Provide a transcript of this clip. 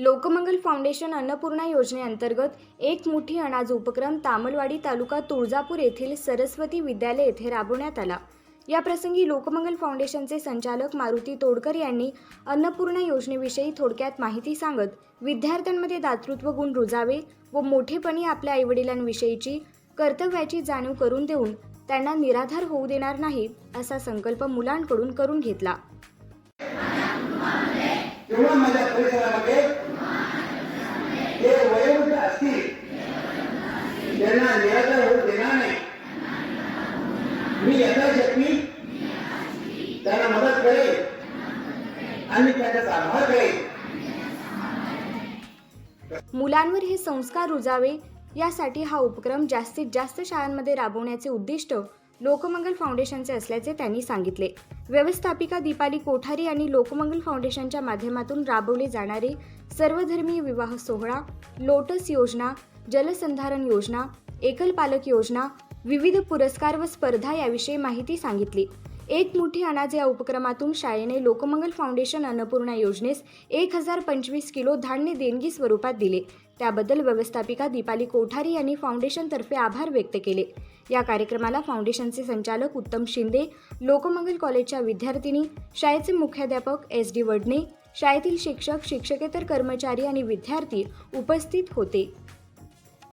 Lokmangal foundation Annapurna योजनेअंतर्गत एक मुठी अनाज उपक्रम तामलवाडी तालुका तुळजापूर येथील सरस्वती विद्यालय येथे राबवण्यात आला। या प्रसंगी लोकमंगल फाउंडेशनचे संचालक मारुती तोडकर यांनी अन्नपूर्णा योजनेविषयी थोडक्यात माहिती सांगत विद्यार्थ्यांमध्ये दातृत्व गुण रुजावे व मोठेपणी आपल्या आईवडिलांविषयीची कर्तव्याची जाणीव करून देऊन त्यांना निराधार होऊ देणार नाही असा संकल्प मुलांकडून करून घेतला। किंवा माझ्या परिसरामध्ये जे वयोवृद्ध असतील त्यांना निराधार होऊ देणार नाही। मी यथाशक्ती त्यांना मदत करेन आणि त्याचा सांभाळ करेन। मुलांवर हे संस्कार रुजावे यासाठी हा उपक्रम जास्तीत जास्त शाळांमध्ये राबवण्याचे उद्दिष्ट लोकमंगल फाउंडेशनचे असल्याचे त्यांनी सांगितले। व्यवस्थापिका दीपाली कोठारी यांनी लोकमंगल फाउंडेशनच्या माध्यमातून राबवले जाणारे सर्वधर्मीय विवाह सोहळा, लोटस योजना, जलसंधारण योजना, एकल पालक योजना, विविध पुरस्कार व स्पर्धा याविषयी माहिती सांगितली। एक मुठी अनाज या उपक्रमातून शाळेने लोकमंगल फाउंडेशन अन्नपूर्णा योजनेस 1025 किलो धान्य देणगी स्वरूपात दिले। त्याबद्दल व्यवस्थापिका दीपाली कोठारी यांनी फाउंडेशनतर्फे आभार व्यक्त केले। या कार्यक्रमाला फाउंडेशनचे संचालक उत्तम शिंदे, लोकमंगल कॉलेजच्या विद्यार्थिनी, शाळेचे मुख्याध्यापक SD वडणे, शाळेतील शिक्षक, शिक्षकेतर कर्मचारी आणि विद्यार्थी उपस्थित होते।